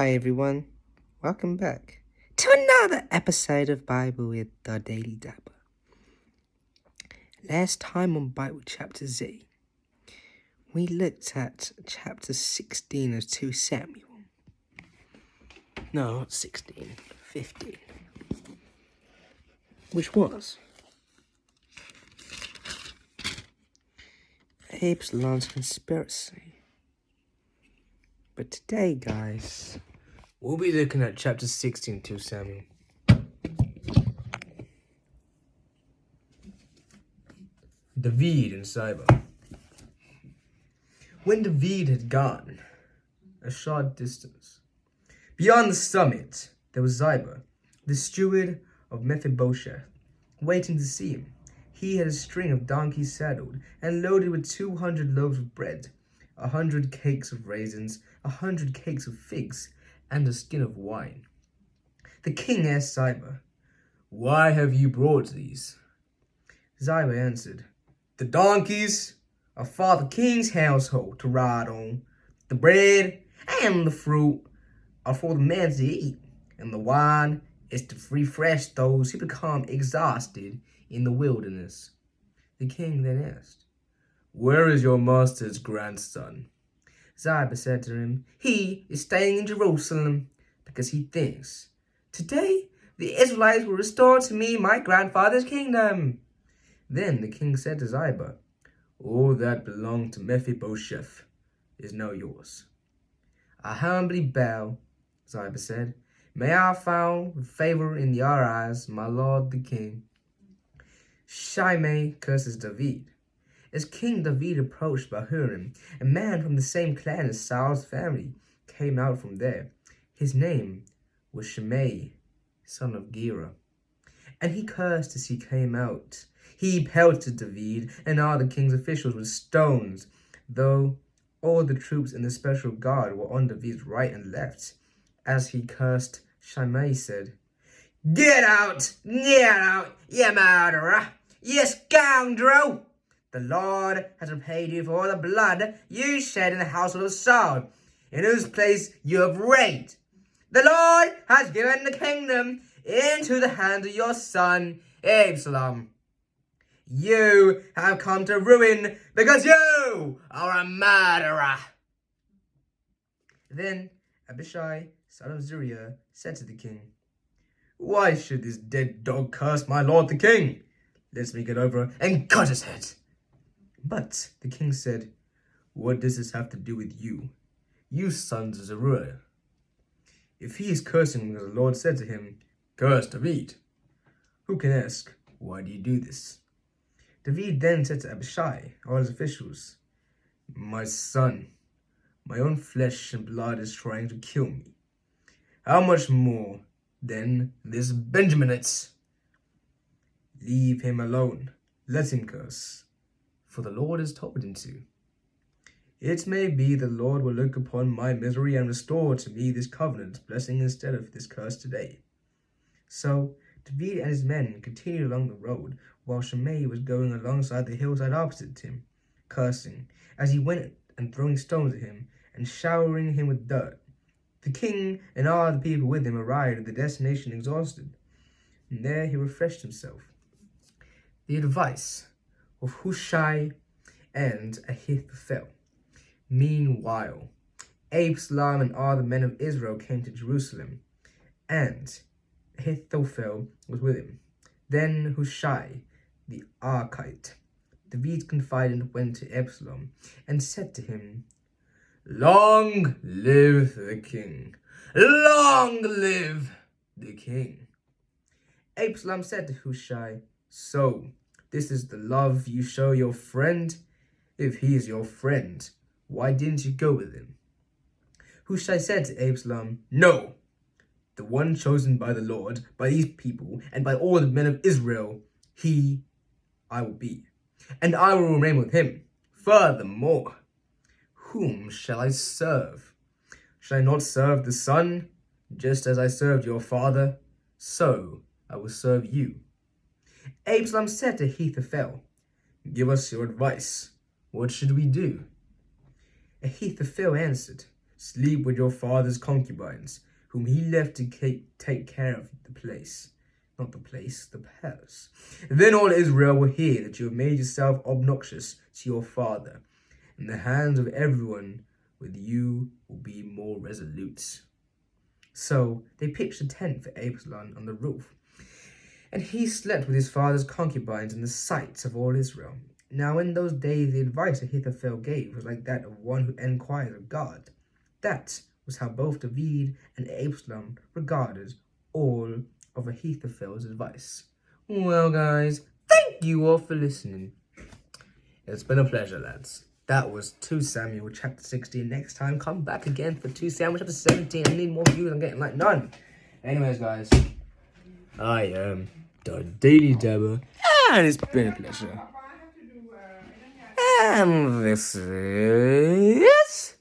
Hi everyone, welcome back to another episode of Bible with the Daily Dabber. Last time on Bible Chapter Z, we looked at chapter 16 of 2 Samuel. No, not 16, 15. Which was Absalom's conspiracy. But today, guys, we'll be looking at chapter 16 2 Samuel. David and Ziba. When David had gone a short distance beyond the summit, there was Ziba, the steward of Mephibosheth, waiting to see him. He had a string of donkeys saddled and loaded with 200 loaves of bread, 100 cakes of raisins, 100 cakes of figs, and a skin of wine. The king asked Ziba, "Why have you brought these?" Ziba answered, "The donkeys are for the king's household to ride on. The bread and the fruit are for the men to eat, and the wine is to refresh those who become exhausted in the wilderness." The king then asked, "Where is your master's grandson?" Ziba said to him, "He is staying in Jerusalem because he thinks, 'Today the Israelites will restore to me my grandfather's kingdom.'" Then the king said to Ziba, "All that belonged to Mephibosheth is now yours." "I humbly bow," Ziba said. "May I find favor in your eyes, my lord the king." Shimei curses David. As King David approached Bahurim, a man from the same clan as Saul's family came out from there. His name was Shimei, son of Gera. And he cursed as he came out. He pelted David and all the king's officials with stones, though all the troops in the special guard were on David's right and left. As he cursed, Shimei said, Get out, you murderer, you scoundrel! The Lord has repaid you for all the blood you shed in the household of Saul, in whose place you have reigned. The Lord has given the kingdom into the hands of your son, Absalom. You have come to ruin because you are a murderer." Then Abishai, son of Zeruiah, said to the king, "Why should this dead dog curse my lord the king? Let me get over and cut his head." But the king said, "What does this have to do with you, you sons of Zeruiah? If he is cursing because the Lord said to him, 'Curse David,' who can ask, 'Why do you do this?'" David then said to Abishai, all his officials, "My son, my own flesh and blood is trying to kill me. How much more, then, this Benjaminite? Leave him alone. Let him curse, for the Lord has told him to. It may be the Lord will look upon my misery and restore to me this covenant blessing instead of this curse today." So David and his men continued along the road, while Shimei was going alongside the hillside opposite him, cursing as he went and throwing stones at him and showering him with dirt. The king and all the people with him arrived at the destination exhausted, and there he refreshed himself. The advice of Hushai and Ahithophel. Meanwhile, Absalom and all the men of Israel came to Jerusalem, and Ahithophel was with him. Then Hushai the Archite, David's confidant, went to Absalom and said to him, "Long live the king! Long live the king!" Absalom said to Hushai, "So, this is the love you show your friend? If he is your friend, why didn't you go with him?" Hushai said to Absalom, "No, the one chosen by the Lord, by these people, and by all the men of Israel, I will be, and I will remain with him. Furthermore, whom shall I serve? Shall I not serve the son? Just as I served your father, so I will serve you." Absalom said to Ahithophel, "Give us your advice. What should we do?" Ahithophel answered, sleep with your father's concubines, whom he left to take care of the place. Not the place, the palace. Then all Israel will hear that you have made yourself obnoxious to your father, and the hands of everyone with you will be more resolute. So they pitched a tent for Absalom on the roof, and he slept with his father's concubines in the sight of all Israel. Now in those days the advice Ahithophel gave was like that of one who enquires of God. That was how both David and Absalom regarded all of Ahithophel's advice. Well, guys, thank you all for listening. It's been a pleasure, lads. That was 2 Samuel chapter 16. Next time, come back again for 2 Samuel chapter 17. I need more views. I'm getting like none. Anyways, guys, I am the Daily Dabber, and it's been a pleasure. And this is